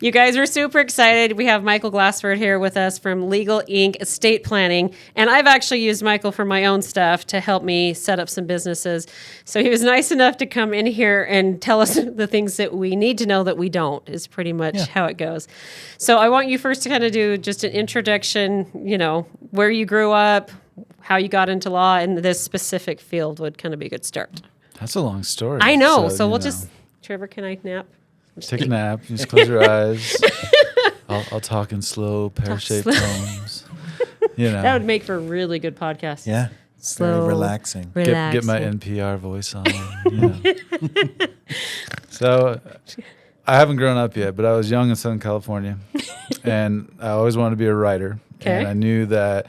You guys are super excited. We have Michael Glassford here with us from Legal Inc. Estate Planning. And I've actually used Michael for my own stuff to help me set up some businesses. So he was nice enough to come in here and tell us the things that we need to know that we don't, is pretty much how it goes. So I want you first to kind of do just an introduction, where you grew up, how you got into law, and this specific field would kind of be a good start. That's a long story. I know. So we'll just, Trevor, can I nap? Take a nap. Just close your eyes. I'll talk in slow, pear-shaped tones. That would make for a really good podcast. Yeah. Slow, very relaxing. Get my NPR voice on. So I haven't grown up yet, but I was young in Southern California, and I always wanted to be a writer. Okay. And I knew that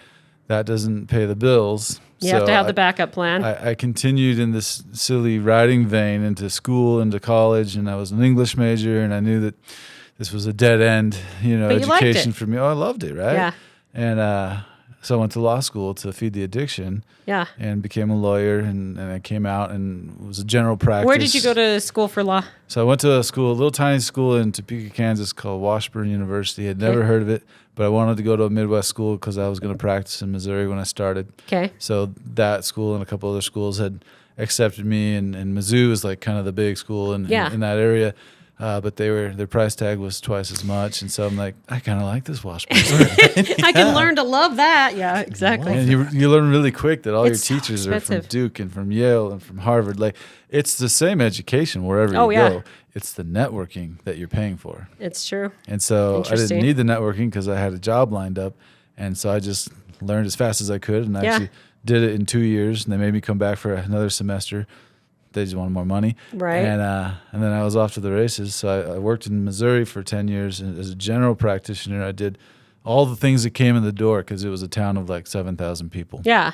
doesn't pay the bills. You have to have the backup plan. I continued in this silly writing vein into school, into college, and I was an English major, and I knew that this was a dead end, education for me. Oh, I loved it, right? Yeah. And so I went to law school to feed the addiction. Yeah. And became a lawyer, and I came out and was a general practice. Where did you go to school for law? So I went to a little tiny school in Topeka, Kansas called Washburn University. I'd never heard of it, but I wanted to go to a Midwest school because I was going to practice in Missouri when I started. Okay. So that school and a couple other schools had accepted me, and Mizzou is like kind of the big school in that area. But their price tag was twice as much, and so I'm like, I kind of like this Washburn. I can learn to love that. Yeah, exactly. And you learn really quick that all your teachers so are from Duke and from Yale and from Harvard. Like, it's the same education wherever you go. It's the networking that you're paying for. It's true. And so I didn't need the networking because I had a job lined up, and so I just learned as fast as I could, and I actually did it in 2 years, and they made me come back for another semester. They just wanted more money. Right. And then I was off to the races. So I worked in Missouri for 10 years as a general practitioner. I did all the things that came in the door because it was a town of like 7,000 people. Yeah.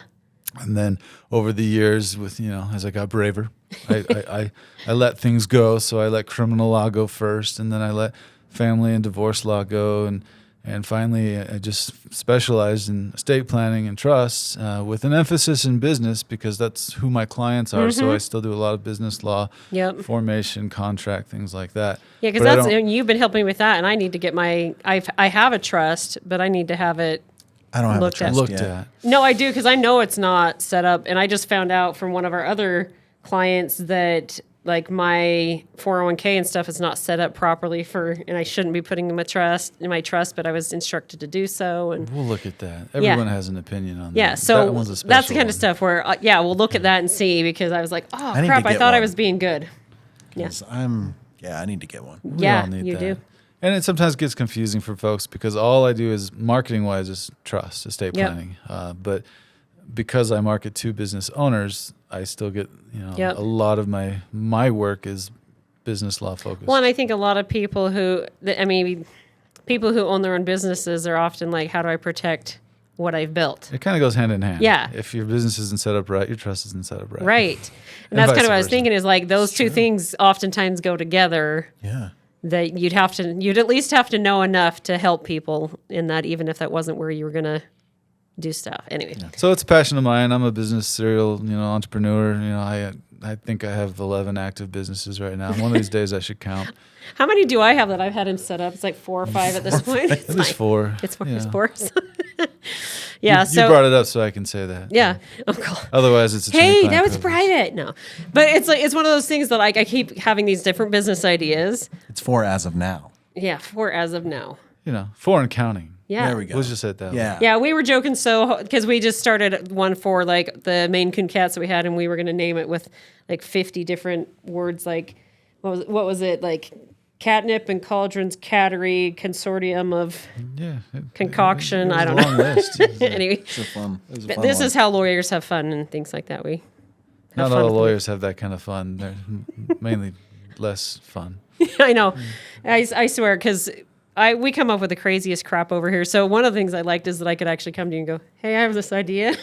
And then over the years, with as I got braver, I let things go. So I let criminal law go first, and then I let family and divorce law go, and finally, I just specialized in estate planning and trusts with an emphasis in business because that's who my clients are. Mm-hmm. So I still do a lot of business law, formation, contract, things like that. Yeah, because you've been helping me with that, and I need to get I have a trust, but I need to have it I don't have looked a trust yet. No, I do, because I know it's not set up, and I just found out from one of our other clients that like my 401k and stuff is not set up properly and I shouldn't be putting in my trust, but I was instructed to do so. And we'll look at that. Everyone has an opinion on that. Yeah, so that's the kind of stuff where, we'll look at that and see, because I was like, oh, crap, I thought I was being good. Yeah. I need to get one. We all need that. Do. And it sometimes gets confusing for folks because all I do is marketing-wise is trust, estate planning. But because I market to business owners, I still get, a lot of my work is business law focused. Well, and I think a lot of people people who own their own businesses are often like, how do I protect what I've built? It kind of goes hand in hand. Yeah. If your business isn't set up right, your trust isn't set up right. Right. And that's kind of what I was thinking, is like those two things oftentimes go together. Yeah. That you'd at least have to know enough to help people in that, even if that wasn't where you were going to do stuff. Anyway. Yeah. So it's a passion of mine. I'm a business serial, entrepreneur. I think I have 11 active businesses right now. One of these days I should count. How many do I have that I've had him set up? It's like 4 or 5 at this point. At least 4. It's 4. Yeah. It's 4. You brought it up so I can say that. Yeah. Oh, cool. Otherwise, it's a hey, that was private. No, but it's one of those things that I keep having these different business ideas. It's 4 as of now. Yeah, 4 as of now. 4 and counting. Yeah. There we go. Let's just say that. Yeah. Yeah, we were joking because we just started one for like the Maine Coon cats that we had, and we were going to name it with like 50 different words. Like what was it? Like catnip and cauldrons, cattery, consortium of concoction. I don't know. Long list. Anyway, It's fun this is how lawyers have fun and things like that. We not all lawyers have that kind of fun. They're mainly less fun. I know. I swear, because we come up with the craziest crap over here. So one of the things I liked is that I could actually come to you and go, hey, I have this idea.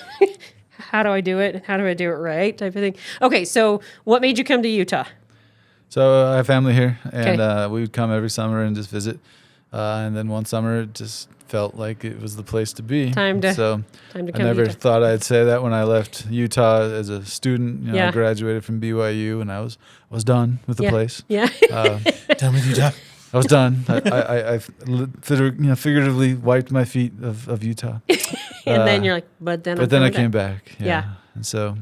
How do I do it? How do I do it right? Type of thing. Okay, so what made you come to Utah? So I have family here, and we would come every summer and just visit. And then one summer, it just felt like it was the place to be. Time to come I never thought I'd say that when I left Utah as a student. I graduated from BYU, and I was done with the place. Yeah. Done with Utah. I was done. I figuratively wiped my feet of Utah. And then you're like, but then I came back. Yeah. And so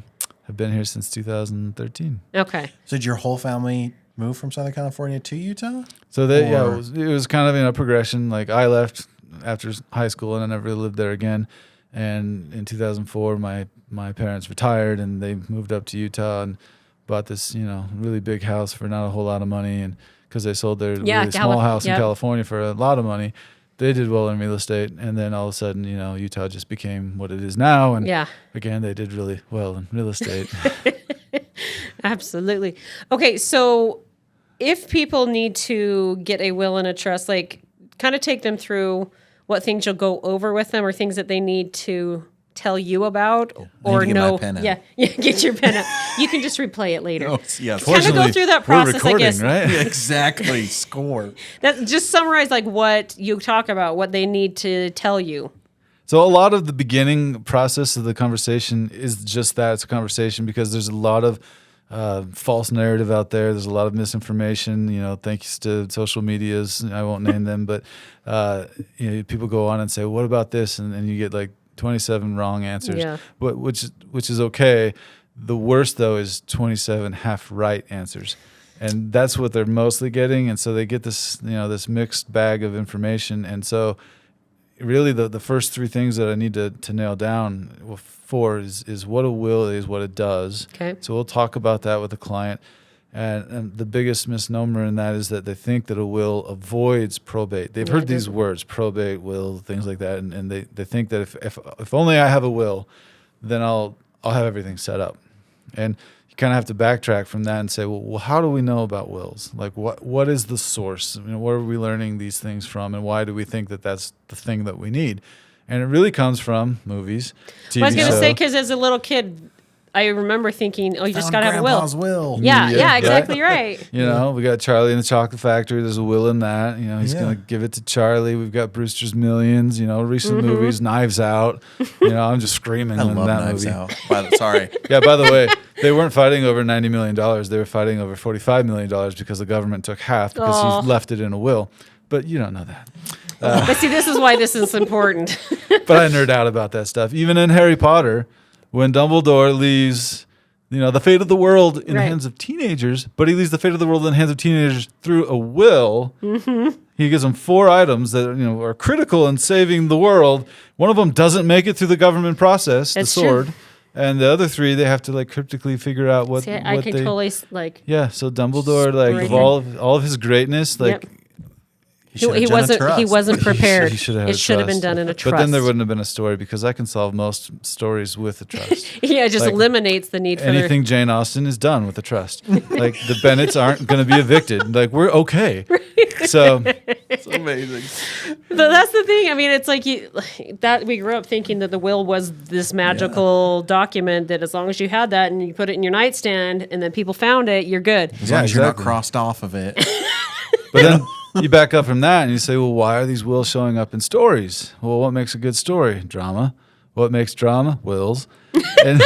I've been here since 2013. Okay. So did your whole family move from Southern California to Utah? So it was kind of in a progression. Like I left after high school and I never really lived there again. And in 2004, my parents retired and they moved up to Utah and bought this, really big house for not a whole lot of money. And because they sold their really small house in California for a lot of money, they did well in real estate. And then all of a sudden, Utah just became what it is now. And again, they did really well in real estate. Absolutely. Okay. So if people need to get a will and a trust, like kind of take them through what things you'll go over with them or things that they need to tell you about or know. Yeah, get your pen out. You can just replay it later. Yes. Kind of go through that process, I guess. Right? Exactly. Score. That just summarize like what you talk about, what they need to tell you. So a lot of the beginning process of the conversation is just that. It's a conversation because there's a lot of false narrative out there. There's a lot of misinformation, thanks to social medias. I won't name them, but people go on and say, what about this? And you get like 27 wrong answers, but which is okay. The worst though is 27 half right answers. And that's what they're mostly getting. And so they get this, this mixed bag of information. And so really the first three things that I need to nail down is what a will is, what it does. Okay. So we'll talk about that with the client. And the biggest misnomer in that is that they think that a will avoids probate. They've heard these words, probate, will, things like that. And they think that if only I have a will, then I'll have everything set up. And you kind of have to backtrack from that and say, well, how do we know about wills? Like, what is the source? Where are we learning these things from? And why do we think that that's the thing that we need? And it really comes from movies, TV I was going to show. say, because as a little kid, I remember thinking, you just got to have a will. Grandpa's will. Yeah, exactly right. We got Charlie in the Chocolate Factory. There's a will in that. He's going to give it to Charlie. We've got Brewster's Millions. Recent movies, Knives Out. I'm just screaming I in love that Knives movie. Out. Sorry. Yeah, by the way, they weren't fighting over $90 million. They were fighting over $45 million because the government took half because he left it in a will. But you don't know that. But see, this is why this is important. But I nerd out about that stuff. Even in Harry Potter, when Dumbledore leaves the fate of the world in the hands of teenagers, but he leaves the fate of the world in the hands of teenagers through a will. Mm-hmm. He gives them 4 items that are critical in saving the world. One of them doesn't make it through the government process, the sword. True. And the other 3, they have to cryptically figure out what. See, I can totally Yeah, so Dumbledore, of all of his greatness, He wasn't prepared. He should have it should have been done in a trust. But then there wouldn't have been a story because I can solve most stories with a trust. It just eliminates the need for anything Jane Austen is done with a trust. Like the Bennetts aren't going to be evicted. Like we're okay. So it's amazing. But that's the thing. I mean, it's like that we grew up thinking that the will was this magical document that as long as you had that and you put it in your nightstand and then people found it, you're good. As long as you're not crossed off of it. But then you back up from that and you say, well, why are these wills showing up in stories? Well, what makes a good story? Drama. What makes drama? Wills. And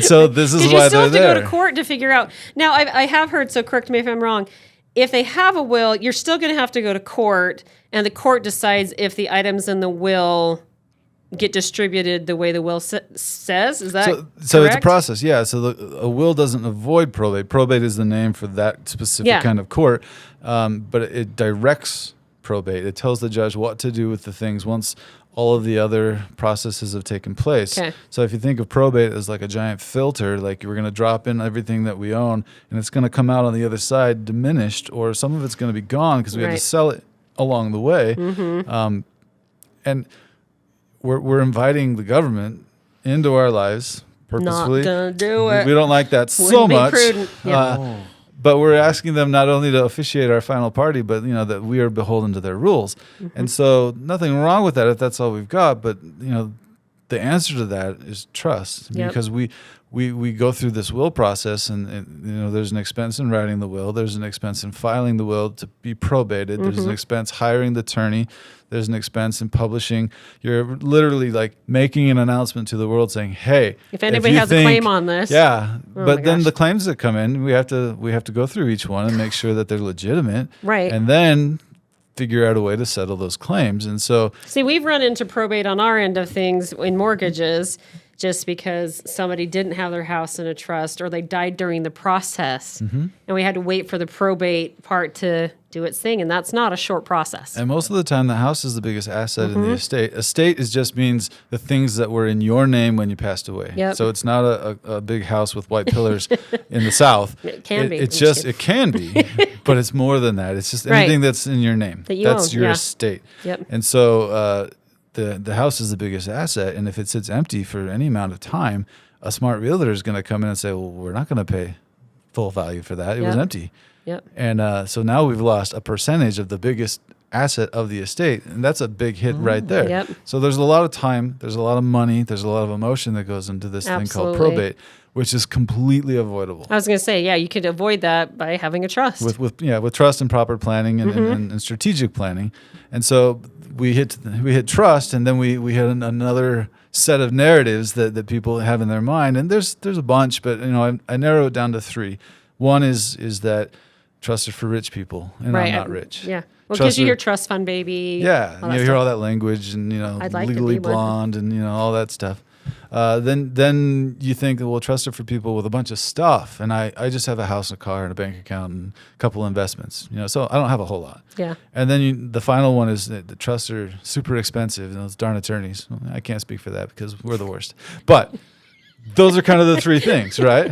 so this is why they're there. You still have to go to court to figure out. Now, I have heard, so correct me if I'm wrong, if they have a will, you're still going to have to go to court, and the court decides if the items in the will get distributed the way the will says. Is that correct? So it's a process, yeah. So a will doesn't avoid probate. Probate is the name for that specific kind of court, but it directs probate. It tells the judge what to do with the things once all of the other processes have taken place. Okay. So if you think of probate as like a giant filter, like we're going to drop in everything that we own, and it's going to come out on the other side diminished, or some of it's going to be gone because we had to sell it along the way. Mm-hmm. And we're inviting the government into our lives purposefully. Not gonna do it. We don't like that so much. Yeah. But we're asking them not only to officiate our final party, but that we are beholden to their rules. Mm-hmm. And so nothing wrong with that if that's all we've got. But the answer to that is trust, Yep. because we go through this will process, and there's an expense in writing the will, there's an expense in filing the will to be probated, there's an expense hiring the attorney, there's an expense in publishing. You're literally like making an announcement to the world saying, hey, If anybody has a claim on this. yeah, Oh but my then gosh. the claims that come in, we have to go through each one and make sure that they're legitimate, Right. and then figure out a way to settle those claims. And so See, we've run into probate on our end of things in mortgages just because somebody didn't have their house in a trust or they died during the process. And we had to wait for the probate part to do its thing. And that's not a short process. And most of the time, the house is the biggest asset in the estate. Estate just means the things that were in your name when you passed away. Yep. So it's not a big house with white pillars in the South. It can be. It's just, it can be, but it's more than that. It's just Right. anything that's in your name. That you that's own, your yeah. estate. Yep. And so the house is the biggest asset. And if it sits empty for any amount of time, a smart realtor is going to come in and say, well, we're not going to pay full value for that. It was Yep. empty. Yep. And so now we've lost a percentage of the biggest asset of the estate, and that's a big hit right there. Yep. So there's a lot of time, there's a lot of money, there's a lot of emotion that goes into this thing called Absolutely. probate, which is completely avoidable I was going to say, yeah, you could avoid that by having a trust. with trust and proper planning and strategic planning. And so we hit trust, and then we had another set of narratives that people have in their mind, and there's a bunch, but I narrow it down to 3. One is that trust is for rich people, and right. I'm not rich. Yeah. Well, Trust because you are- hear trust fund baby. Yeah, all that you hear stuff. all that language, and I'd like to legally be one. blonde, and all that stuff. Then you think, well, trust it for people with a bunch of stuff, and I just have a house, a car, and a bank account, and a couple investments. So I don't have a whole lot. Yeah. And then the final one is that the trusts are super expensive, and those darn attorneys. Well, I can't speak for that because we're the worst. But those are kind of the 3 things, right?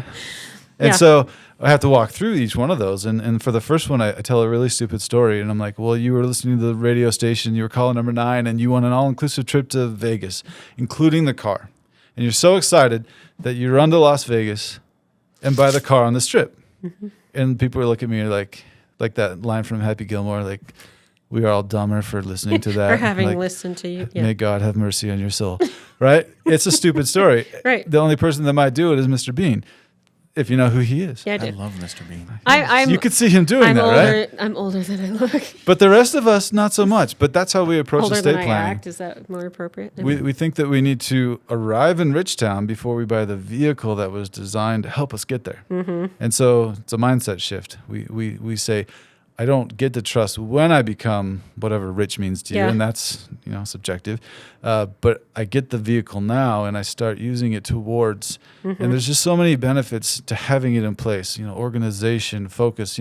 And Yeah. so I have to walk through each one of those. And for the first one, I tell a really stupid story. And I'm like, well, you were listening to the radio station, you were calling number 9, and you won an all-inclusive trip to Vegas, including the car. And you're so excited that you run to Las Vegas and buy the car on the strip. And people are looking at me like that line from Happy Gilmore, like, we are all dumber for listening to that. Or having Like, listened to you. Yeah. may God have mercy on your soul. Right? It's a stupid story. Right. The only person that might do it is Mr. Bean, if you know who he is. Yeah, I I do. love Mr. Bean. I'm You could see him doing I'm that, older. right? I'm older than I look. But the rest of us, not so much. But that's how we approach Older estate than I planning. act. Is that more appropriate? We think that we need to arrive in Richtown before we buy the vehicle that was designed to help us get there. And so it's a mindset shift. We say, I don't get to trust when I become whatever rich means to you, Yeah. and that's subjective. But I get the vehicle now, and I start using it towards. And there's just so many benefits to having it in place. Organization, focus.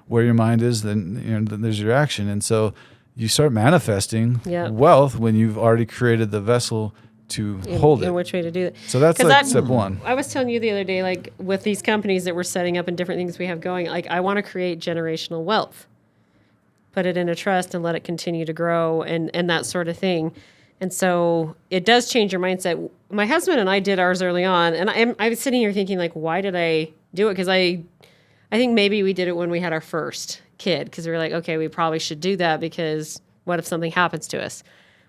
Where your mind is, then there's your action, and so you start manifesting Yep. wealth when you've already created the vessel to hold it. In which way to do it? So that's 'Cause like step 1. I was telling you the other day, like with these companies that we're setting up and different things we have going, like I want to create generational wealth, put it in a trust and let it continue to grow and that sort of thing. And so it does change your mindset. My husband and I did ours early on, and I was sitting here thinking, like, why did I do it? Because I think maybe we did it when we had our first kid, because we were like, okay, we probably should do that because what if something happens to us?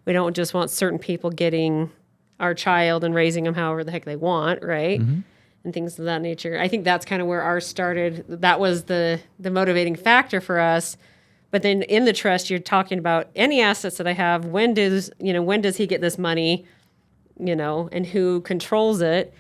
We don't just want certain people getting our child and raising them however the heck they want, right? And things of that nature. I think that's kind of where ours started. That was the motivating factor for us. But then in the trust, you're talking about any assets that I have. When does he get this money? And who controls it?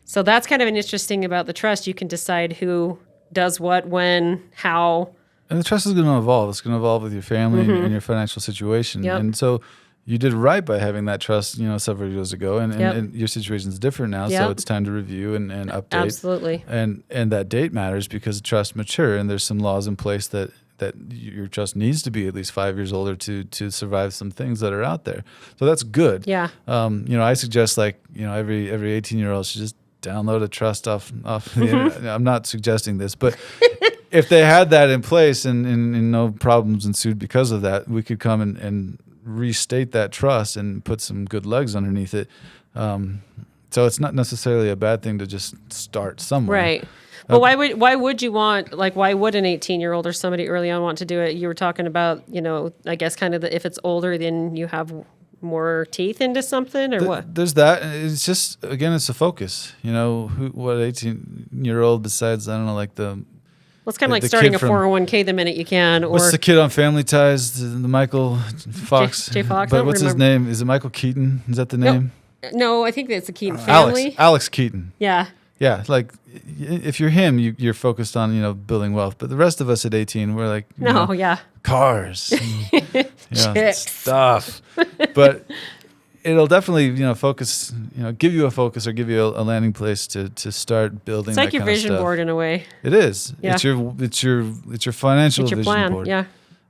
So that's kind of an interesting about the trust. You can decide who does what, when, how. And the trust is going to evolve. It's going to evolve with your family and your financial situation. Yep. And so you did right by having that trust, several years ago. And, Yep. and your situation is different now. Yep. So it's time to review and update. Absolutely. And that date matters because trust mature, and there's some laws in place that your trust needs to be at least 5 years older to survive some things that are out there. So that's good. Yeah. I suggest every 18-year-old should just download a trust off the internet. I'm not suggesting this, but if they had that in place and no problems ensued because of that, we could come and restate that trust and put some good legs underneath it. So it's not necessarily a bad thing to just start somewhere. Right. Well, why would you want, like, why would an 18-year-old or somebody early on want to do it? You were talking about, I guess kind of if it's older, then you have more teeth into something or what? There's that. It's just, again, it's a focus. You know, what 18-year-old besides, I don't know, like Well, it's kind of like the starting kid a from- 401k the minute you can. Or what's the kid on Family Ties? The Michael Fox. Jay Fox? I But don't what's his remember. name? Is it Michael Keaton? Is that the name? No, I think that's the Keaton family. Alex Keaton. Yeah. Yeah, like if you're him, you're focused on building wealth. But the rest of us at 18, we're like Yeah. cars, and, Chicks. stuff. But it'll definitely focus, give you a focus or give you a landing place to start building. It's like that your kind of vision stuff. board in a way. It is. Yeah. It's your financial It's your vision plan. board. Yeah.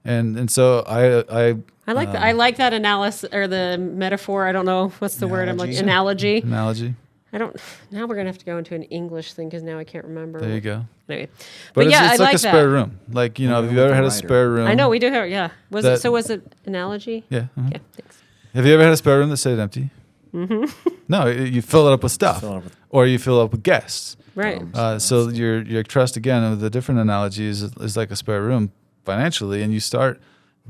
And so I I like that. I like that analysis or the metaphor. I don't know what's the word. I'm like Analogy. analogy. analogy. Now we're gonna have to go into an English thing because now I can't remember. There you go. Anyway, But yeah, it's I like like a spare that. room. Like have you with ever the had a writer. spare room? I know we do have. Yeah. Was That- was it analogy? Yeah. uh-huh. Yeah. Thanks. Have you ever had a spare room that stayed empty? Mm-hmm. No, you fill it up with stuff, Fill it up with- or you fill it up with guests. Right. So your trust, again, with the different analogies, is like a spare room financially, and you start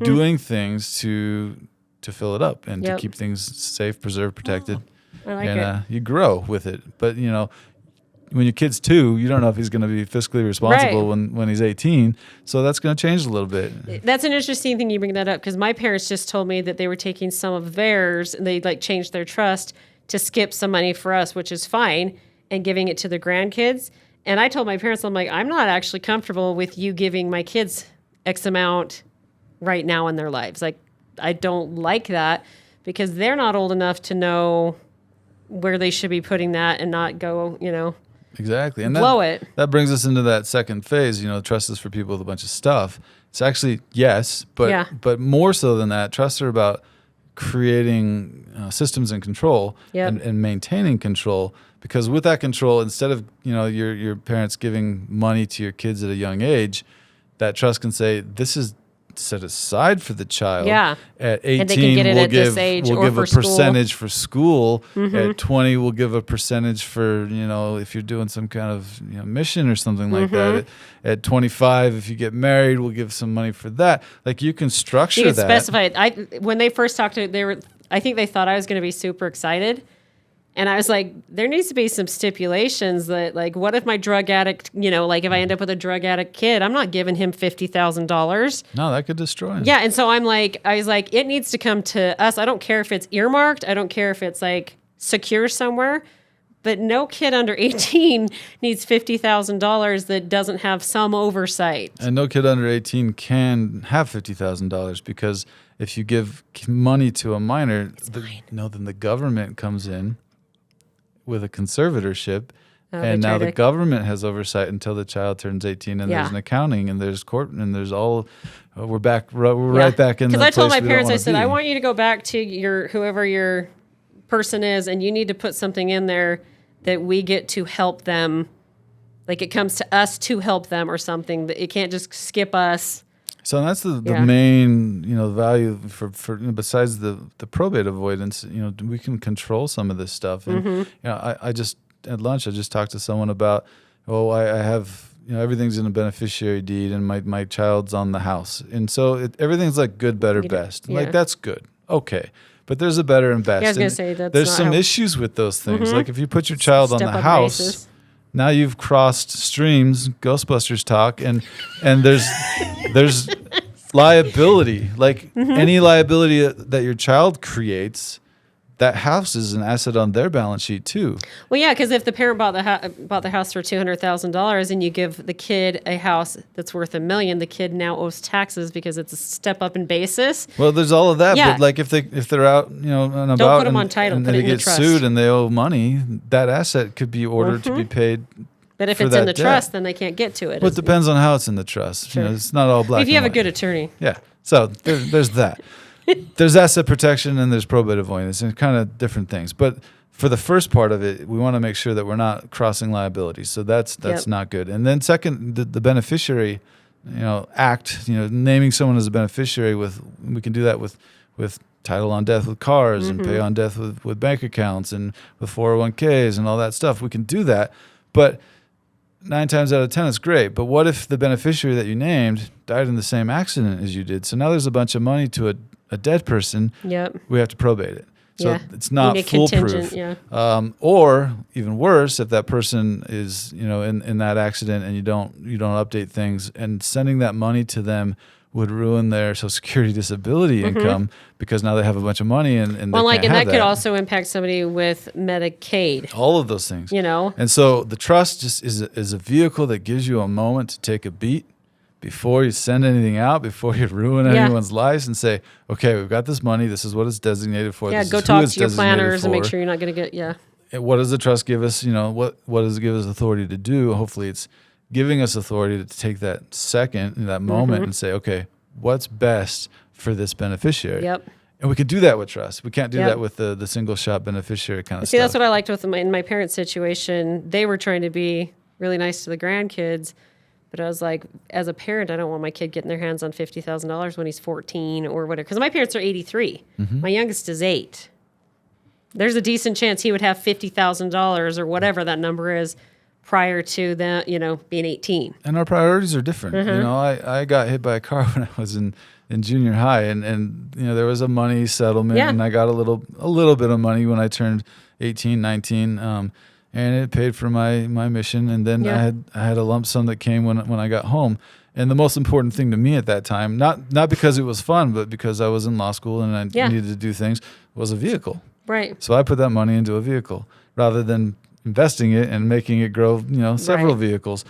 doing things to fill it up and to Yep. keep things safe, preserved, protected, I like and it. you grow with it. But when your kid's 2, you don't know if he's going to be fiscally responsible Right. when he's 18. So that's going to change a little bit. That's an interesting thing you bring that up because my parents just told me that they were taking some of theirs and they changed their trust to skip some money for us, which is fine, and giving it to the grandkids. And I told my parents, I'm like, I'm not actually comfortable with you giving my kids X amount right now in their lives. Like, I don't like that because they're not old enough to know where they should be putting that and not go, Exactly. And blow it. That brings us into that second phase, trust is for people with a bunch of stuff. It's actually, yes, but Yeah. but more so than that, trusts are about creating systems and control Yep. and maintaining control. Because with that control, instead of your parents giving money to your kids at a young age, that trust can say, this is set aside for the child. Yeah. At And they 18, can get it we'll at this give age we'll or give for a school. percentage for school. At 20, we'll give a percentage for if you're doing some kind of mission or something like that. At 25, if you get married, we'll give some money for that. Like you can structure You can that. specify it. When they first talked to it, I think they thought I was going to be super excited. And I was like, there needs to be some stipulations that, like, what if my drug addict, if I end up with a drug addict kid, I'm not giving him $50,000. No, that could destroy him. Yeah. And so I was like, it needs to come to us. I don't care if it's earmarked. I don't care if it's like secure somewhere. But no kid under 18 needs $50,000 that doesn't have some oversight. And no kid under 18 can have $50,000 because if you give money to a minor, then the government comes in with a conservatorship, and now the government has oversight until the child turns 18, and there's an accounting, and there's court, and there's all. We're back. We're right back in. Because I told my parents, I said, I I want you to go back to whoever your person is, and you need to put something in there that we get to help them. Like it comes to us to help them or something. That it can't just skip us. So that's the main value for besides the probate avoidance. We can control some of this stuff. And I just at lunch I just talked to someone about I have everything's in a beneficiary deed and my child's on the house, and so everything's like good, better, best. Yeah. Like that's good, okay. But there's a better and best. Yeah, I was gonna And say that's there's not some how- issues with those things. Like if you put your child on Step the up house. basis. Now you've crossed streams, Ghostbusters talk, and there's liability. Like any liability that your child creates, that house is an asset on their balance sheet too. Well, yeah, because if the parent bought the house for $200,000 and you give the kid a house that's worth $1 million, the kid now owes taxes because it's a step up in basis. Well, there's all of that, Yeah. but like if they're out, and about, put 'em and, on title, and put they it in the get trust. sued and they owe money, that asset could be ordered to be paid. But if for it's in that the debt. trust, then they can't get to it. Well, it depends on how it's in the trust. Sure. It's not all black. If you have and a good white. attorney. Yeah. So there's that. There's asset protection and there's probate avoidance and kind of different things. But for the first part of it, we want to make sure that we're not crossing liabilities. So that's Yep. not good. And then second, the beneficiary, act, naming someone as a beneficiary we can do that with title on death with cars and pay on death with bank accounts and with 401ks and all that stuff. We can do that. But 9 times out of 10, it's great. But what if the beneficiary that you named died in the same accident as you did? So now there's a bunch of money to a dead person, Yep. we have to probate it. So Yeah. it's not You need a foolproof. contingent, yeah. Or even worse, if that person is, in that accident and you don't update things, and sending that money to them would ruin their Social Security disability income, because now they have a bunch of money and they Well, can't and have that could also impact somebody with Medicaid. all of those things. And so the trust just is a vehicle that gives you a moment to take a beat before you send anything out, before you ruin anyone's lives, and say, okay, we've got this money. This is what it's designated for. Yeah, this go is who talk it's to your designated planners and make for. sure you're not going to get, And what does the trust give us? What does it give us authority to do? Hopefully it's giving us authority to take that second, in that moment, and say, okay, what's best for this beneficiary? Yep. And we can do that with trust. We can't do Yep. that with the single shot beneficiary kind of See, stuff. that's what I liked with in my parents' situation. They were trying to be really nice to the grandkids, but I was like, as a parent, I don't want my kid getting their hands on $50,000 when he's 14 or whatever. Because my parents are 83. My youngest is 8. There's a decent chance he would have $50,000 or whatever that number is prior to the, being 18. And our priorities are different. I got hit by a car when I was in junior high, and there was a money settlement, and I got a little bit of money when I turned 18, 19, and it paid for my mission. And then I had a lump sum that came when I got home. And the most important thing to me at that time, not because it was fun, but because I was in law school and I needed to do things, was a vehicle. Right. So I put that money into a vehicle rather than investing it and making it grow, several vehicles.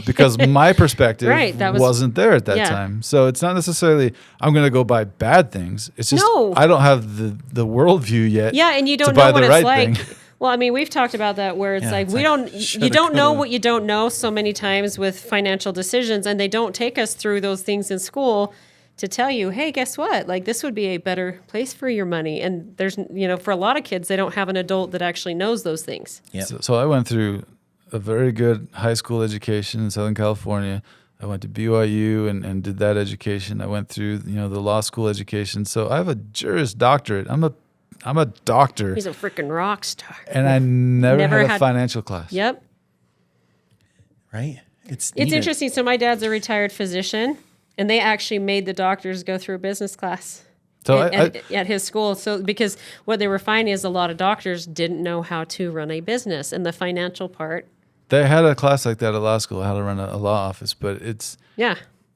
Because my perspective wasn't there at that time. So it's not necessarily I'm going to go buy bad things. It's just I don't have the worldview yet. Yeah, and you don't know what it's like. Well, I mean, we've talked about that where it's like you don't know what you don't know so many times with financial decisions, and they don't take us through those things in school to tell you, hey, guess what? Like, this would be a better place for your money. And there's, for a lot of kids, they don't have an adult that actually knows those things. Yeah. So I went through a very good high school education in Southern California. I went to BYU and did that education. I went through, the law school education. So I have a Juris Doctorate. I'm a doctor. He's a freaking rock star. And I never had a financial class. Yep. Right? It's interesting. So my dad's a retired physician, and they actually made the doctors go through a business class. So at his school. So because what they were finding is a lot of doctors didn't know how to run a business, and the financial part. They had a class like that at law school, how to run a law office, but it's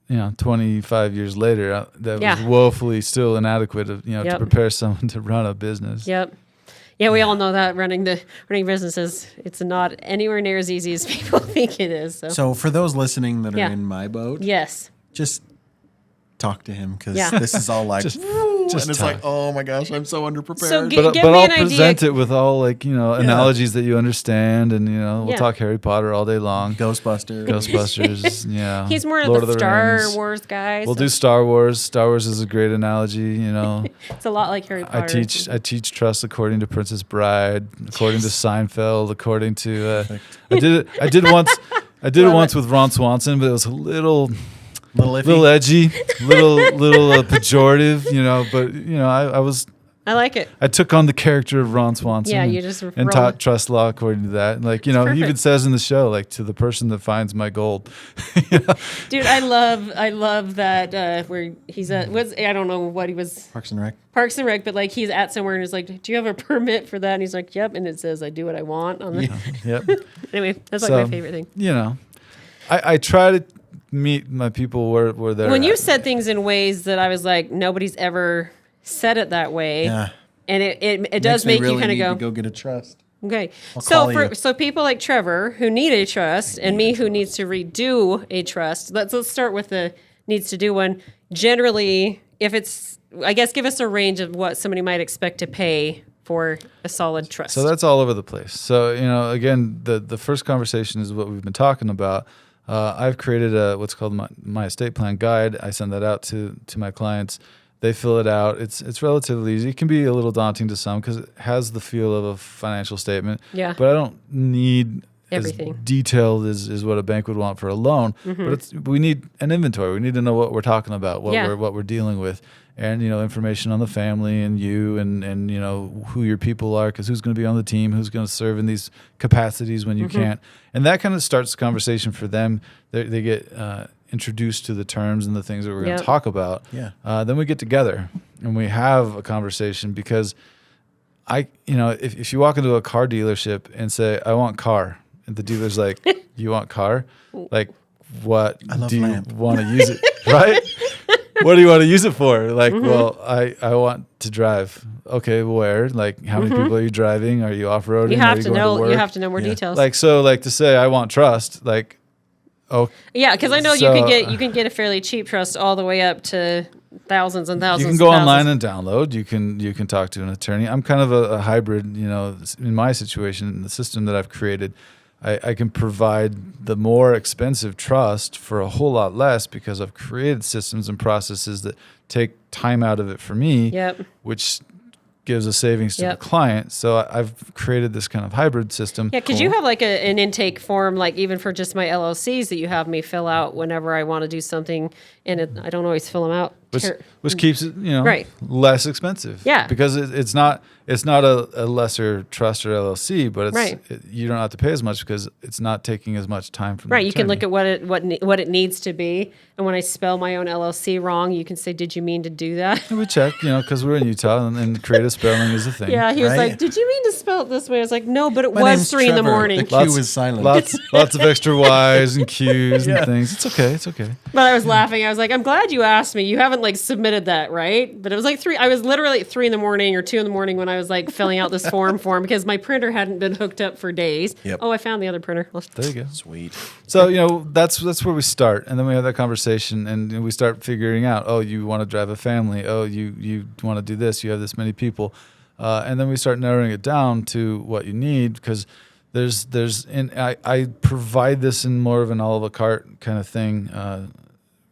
25 years later, that was woefully still inadequate to prepare someone to run a business. Yep. Yeah, we all know that running businesses, it's not anywhere near as easy as people think it is. So for those listening that are in my boat, just talk to him, because this is all like, and it's like, oh my gosh, I'm so underprepared. So but I'll present it with all analogies that you understand, and we'll talk Harry Potter all day long. Ghostbusters, yeah. He's more Lord of the the Star Rings. Wars guy. We'll do Star Wars. Star Wars is a great analogy, It's a lot like Harry Potter. I teach trust according to Princess Bride, according to Seinfeld, according to I did it once with Ron Swanson, but it was a little edgy, little pejorative, but I like it. I took on the character of Ron Swanson. Yeah, you just and taught trust law according to that. Like, he even says in the show, like, to the person that finds my gold. Dude, I love that where he's at. I don't know what he was. Parks and Rec, but like he's at somewhere and he's like, "Do you have a permit for that?" And he's like, "Yep." And it says, "I do what I want." On the Yep. Anyway, that's like my favorite thing. I try to meet my people where they're when at. you said things in ways that I was like, nobody's ever said it that way, and it does make really you kind of go get a trust. Okay, so people like Trevor who need a trust, and me who needs to redo a trust. Let's start with the needs to do one. Generally, if it's, I guess, give us a range of what somebody might expect to pay for a solid trust. So that's all over the place. So again, the first conversation is what we've been talking about. I've created what's called my estate plan guide. I send that out to my clients. They fill it out. It's relatively easy. It can be a little daunting to some because it has the feel of a financial statement. Yeah. But I don't need everything as detailed as what a bank would want for a loan. Mm-hmm. But we need an inventory. We need to know what we're talking about, what we're dealing with, and information on the family and you and who your people are, because who's going to be on the team, who's going to serve in these capacities when you can't, and that kind of starts the conversation for them. They get introduced to the terms and the things that we're going to talk about. Yeah. Then we get together and we have a conversation, because if you walk into a car dealership and say, I want car, and the dealer's like, you want car? Like, what do you want to use it? Right? What do you want to use it for? Like, well, I want to drive. Okay, where? Like, how many people are you driving? Are you off-roading? You have to know. You have to know more details. Like, so, like, to say I want trust, like, oh, yeah, because I know you can get a fairly cheap trust all the way up to thousands and thousands. You can go online and download. You can talk to an attorney. I'm kind of a hybrid. In my situation, in the system that I've created, I can provide the more expensive trust for a whole lot less, because I've created systems and processes that take time out of it for me, which gives a savings to the client. So I've created this kind of hybrid system. Yeah, because you have like an intake form, like even for just my LLCs, that you have me fill out whenever I want to do something, and I don't always fill them out. Which keeps it, less expensive. Yeah, because it's not a lesser trust or LLC, but you don't have to pay as much because it's not taking as much time from the attorney. You can look at what it needs to be, and when I spell my own LLC wrong, you can say, "Did you mean to do that?" And we check, because we're in Utah, and creative spelling is a thing. Yeah, he was like, "Did you mean to spell it this way?" I was like, "No, but it was 3 in the morning." The Q is silent. Lots of extra Y's and Q's and things. It's okay. But I was laughing. I was like, "I'm glad you asked me. You haven't like submitted that, right?" But it was like 3. I was literally at 3 in the morning or 2 in the morning when I was like filling out this form because my printer hadn't been hooked up for days. Yep. Oh, I found the other printer. There you go. Sweet. So, that's where we start. And then we have that conversation, and we start figuring out, oh, you want to drive a family. Oh, you want to do this. You have this many people. And then we start narrowing it down to what you need, because I provide this in more of an a la carte kind of thing,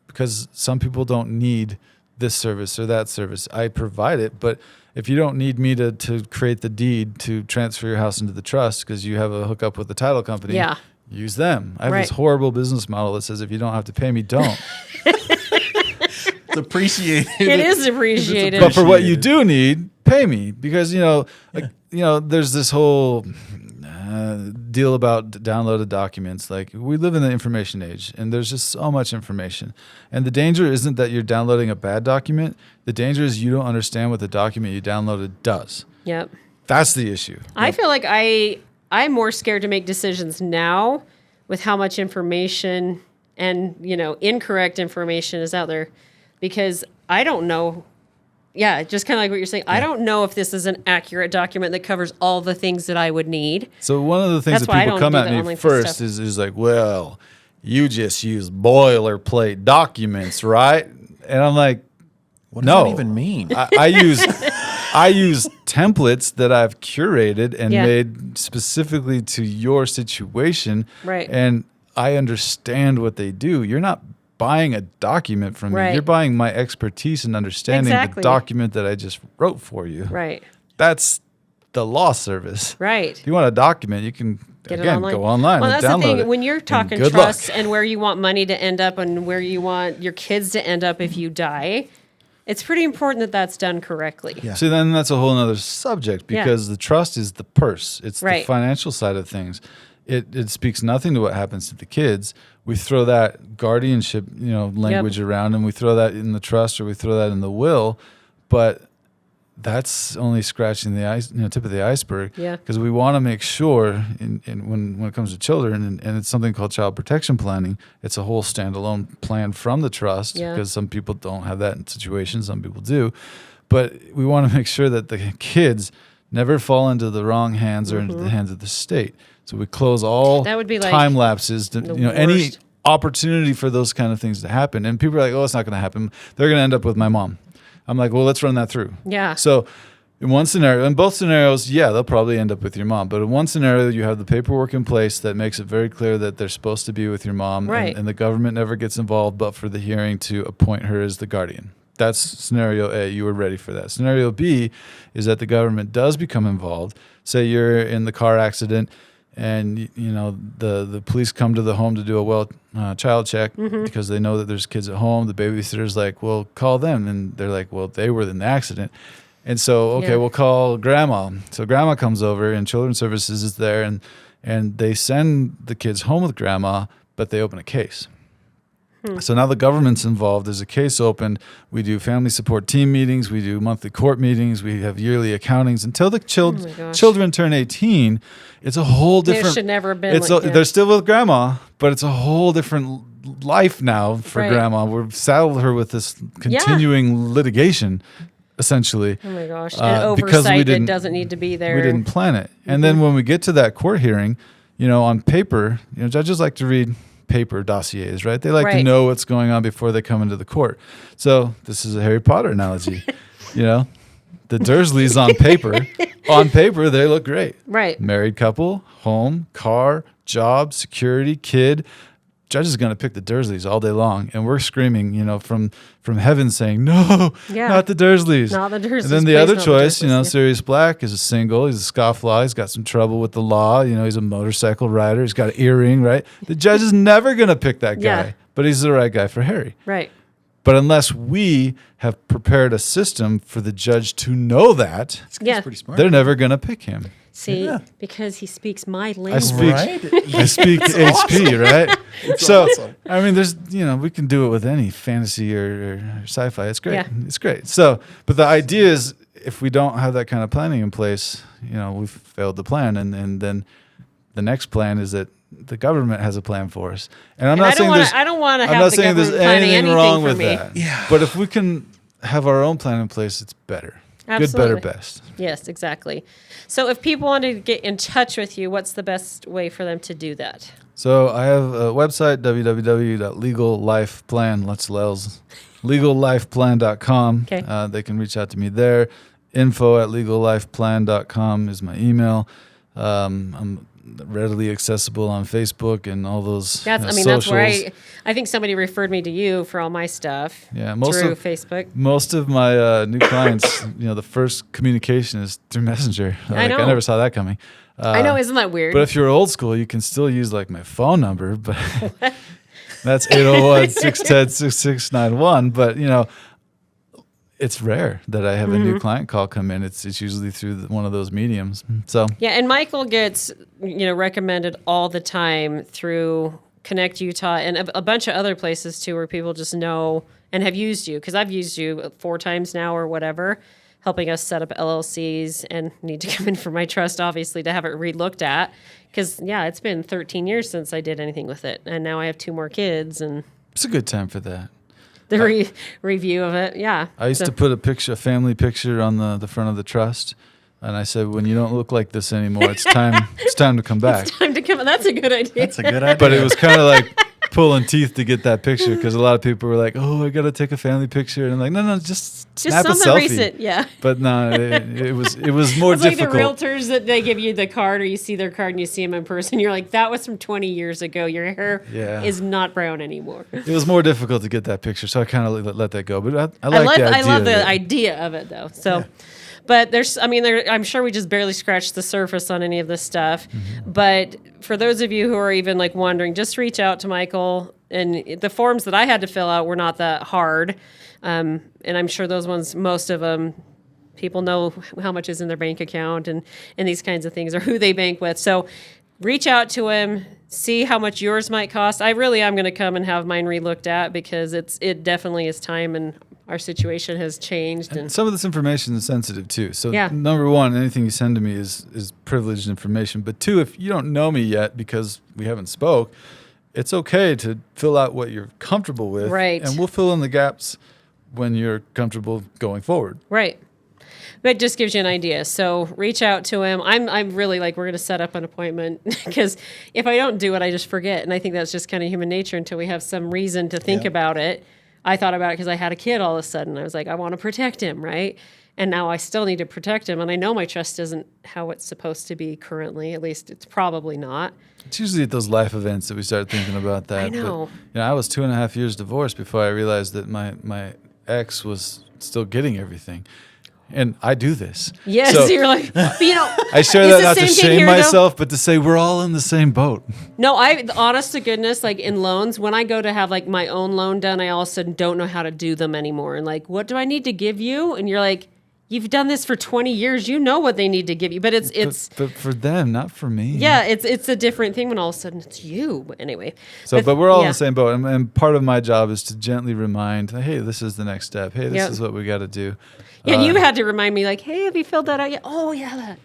because some people don't need this service or that service. I provide it, but if you don't need me to create the deed to transfer your house into the trust because you have a hookup with the title company, use them. I have this horrible business model that says if you don't have to pay me, don't. It's appreciated. It is appreciated. But for what you do need, pay me, because there's this whole deal about downloaded documents. Like, we live in the information age, and there's just so much information. And the danger isn't that you're downloading a bad document. The danger is you don't understand what the document you downloaded does. Yep. That's the issue. I feel like I'm more scared to make decisions now with how much information and, incorrect information is out there, because I don't know. Yeah, just kind of like what you're saying. I don't know if this is an accurate document that covers all the things that I would need. So one of the things that people come at me first is like, well, you just use boilerplate documents, right? And I'm like, what does that even mean? I use templates that I've curated and made specifically to your situation. Right. And I understand what they do. You're not buying a document from me. You're buying my expertise and understanding the document that I just wrote for you. Right. That's the law service. Right. If you want a document, you can go online and download it. Well, that's the thing. When you're talking trust and where you want money to end up and where you want your kids to end up if you die, it's pretty important that that's done correctly. Yeah. See, then that's a whole other subject, because the trust is the purse. It's the financial side of things. It speaks nothing to what happens to the kids. We throw that guardianship, language around, and we throw that in the trust, or we throw that in the will, but that's only scratching the tip of the iceberg. Yeah. Because we want to make sure, when it comes to children, and it's something called child protection planning. It's a whole standalone plan from the trust, because some people don't have that in situations, some people do, but we want to make sure that the kids never fall into the wrong hands or into the hands of the state. So we close all time lapses to any opportunity for those kind of things to happen. And people are like, oh, it's not going to happen. They're going to end up with my mom. I'm like, well, let's run that through. Yeah. So in one scenario, in both scenarios, they'll probably end up with your mom. But in one scenario, you have the paperwork in place that makes it very clear that they're supposed to be with your mom. Right. And the government never gets involved but for the hearing to appoint her as the guardian. That's scenario A. You were ready for that. Scenario B is that the government does become involved. Say you're in the car accident, and the police come to the home to do a child check because they know that there's kids at home. The babysitter's like, well, call them. And they're like, well, they were in the accident. And so, we'll call grandma. So grandma comes over, and Children's Services is there, and they send the kids home with grandma, but they open a case. So now the government's involved. There's a case opened. We do family support team meetings. We do monthly court meetings. We have yearly accountings. Until the children turn 18, it's a whole different... It should never have been They're still with grandma, but it's a whole different life now for grandma. We've saddled her with this continuing litigation, essentially. Oh my gosh. And oversight that doesn't need to be there. We didn't plan it. And then when we get to that court hearing, on paper, judges like to read paper dossiers, right? They like to know what's going on before they come into the court. So this is a Harry Potter analogy. The Dursleys on paper, they look great. Right. Married couple, home, car, job, security, kid. Judge is going to pick the Dursleys all day long, and we're screaming, from heaven saying, no, not the Dursleys. Not the Dursleys. And then the other choice, Sirius Black is a single. He's a scofflaw. He's got some trouble with the law. He's a motorcycle rider. He's got an earring, right? The judge is never going to pick that guy, but he's the right guy for Harry. Right. But unless we have prepared a system for the judge to know that, pretty smart. They're never going to pick him. See, because he speaks my language. I speak HP, right? So, awesome. I mean, there's, we can do it with any fantasy or sci-fi. It's great. Yeah. It's great. So, but the idea is if we don't have that kind of planning in place, we've failed the plan. And then the next plan is that the government has a plan for us. And I'm not saying there's anything wrong with that. Yeah. But if we can have our own plan in place, it's better. Absolutely. Good, better, best. Yes, exactly. So if people want to get in touch with you, what's the best way for them to do that? So I have a website, www.legallifeplan, legallifeplan.com. Okay. They can reach out to me there. info@legallifeplan.com is my email. I'm readily accessible on Facebook and all those socials. That's where I think somebody referred me to you for all my stuff through Facebook. Most of my new clients, the first communication is through Messenger. I know. I never saw that coming. I know, isn't that weird? But if you're old school, you can still use my phone number, but that's 801-610-6691. But, it's rare that I have a new client call come in. It's usually through one of those mediums. So and Michael gets recommended all the time through Connect Utah and a bunch of other places too, where people just know and have used you, because I've used you 4 times now or whatever, helping us set up LLCs and need to come in for my trust, obviously, to have it relooked at, because it's been 13 years since I did anything with it, and now I have 2 more kids, and it's a good time for that. The review of it, yeah. I used to put a family picture on the front of the trust, and I said, when you don't look like this anymore, it's time to come back. It's time to come. That's a good idea. That's a good idea. But it was kind of like pulling teeth to get that picture, because a lot of people were like, "Oh, I got to take a family picture," and I'm like, "No, just snap a selfie." Recent, yeah. But no, it was more it's difficult. Like the realtors that they give you the card, or you see their card and you see them in person. You're like, "That was from 20 years ago. Your hair is not brown anymore." It was more difficult to get that picture, so I kind of let that go. But I love the idea of it, though. So. Yeah. But I'm sure we just barely scratched the surface on any of this stuff. Mm-hmm. But for those of you who are even wondering, just reach out to Michael. And the forms that I had to fill out were not that hard. And I'm sure those ones, most of them, people know how much is in their bank account and these kinds of things, or who they bank with. So reach out to him, see how much yours might cost. I really am going to come and have mine relooked at, because it definitely is time, and our situation has changed. And some of this information is sensitive too. So number one, anything you send to me is privileged information. But 2, if you don't know me yet because we haven't spoke, it's okay to fill out what you're comfortable with. Right. And we'll fill in the gaps when you're comfortable going forward. Right. That just gives you an idea. So reach out to him. I'm really we're going to set up an appointment, because if I don't do it, I just forget. And I think that's just kind of human nature until we have some reason to think about it. I thought about it because I had a kid all of a sudden. I was like, I want to protect him, right? And now I still need to protect him. And I know my trust isn't how it's supposed to be currently. At least it's probably not. It's usually at those life events that we start thinking about that. I know. But, I was 2.5 years divorced before I realized that my ex was still getting everything. And I do this. Yes, so you're like, I share that not to shame myself, but to say we're all in the same boat. No, honest to goodness, in loans, when I go to have my own loan done, I all of a sudden don't know how to do them anymore. And what do I need to give you? And you're like, you've done this for 20 years. You know what they need to give you, but but for them, not for me. Yeah, it's a different thing when all of a sudden it's you. But anyway. So, but we're all in the same boat. And part of my job is to gently remind, hey, this is the next step. Hey, this is what we got to do. Yeah, and you had to remind me, like, hey, have you filled that out yet? Oh, yeah, that.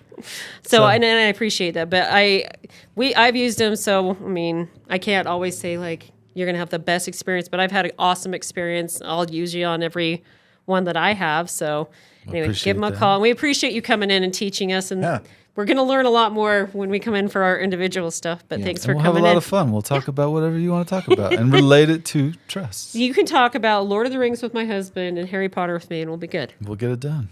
So and I appreciate that. But I've used them, so, I mean, I can't always say, like, you're going to have the best experience, but I've had an awesome experience. I'll use you on every one that I have. So anyway, give them a call. And we appreciate you coming in and teaching us. And we're going to learn a lot more when we come in for our individual stuff. But thanks for coming in. We'll have a lot of fun. We'll talk about whatever you want to talk about and relate it to trust. You can talk about Lord of the Rings with my husband and Harry Potter with me, and we'll be good. We'll get it done.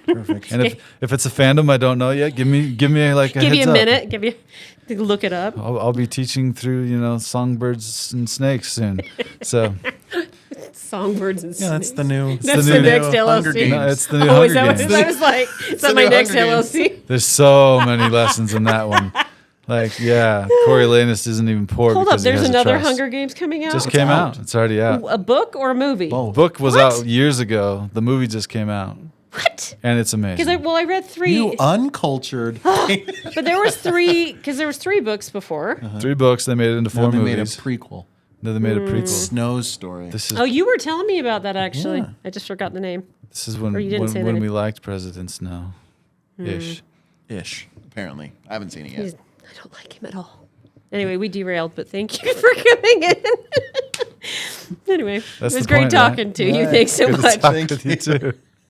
Perfect. And if it's a fandom I don't know yet, give me like a heads up. Give you a minute. Give you look it up. I'll be teaching through songbirds and snakes soon. So. Songbirds and snakes. Yeah, that's the new. That's the next LLC. No, it's the new Hunger Games. I was like, is that my next LLC? There's so many lessons in that one. Like, Coriolanus isn't even poor. Hold up, there's another Hunger Games coming out? Just came out. It's already out. A book or a movie? Both. Book was out years ago. The movie just came out. What? And it's amazing. Because I read 3. You uncultured. But there was 3, because there was 3 books before. 3 books. They made it into 4 movies. They made a prequel. No, they made a prequel. Snow's story. You were telling me about that, actually. Yeah. I just forgot the name. This is when we liked President Snow. Ish, apparently. I haven't seen it yet. I don't like him at all. Anyway, we derailed, but thank you for coming in. Anyway, it was great talking to you. Thanks so much. Thank you too.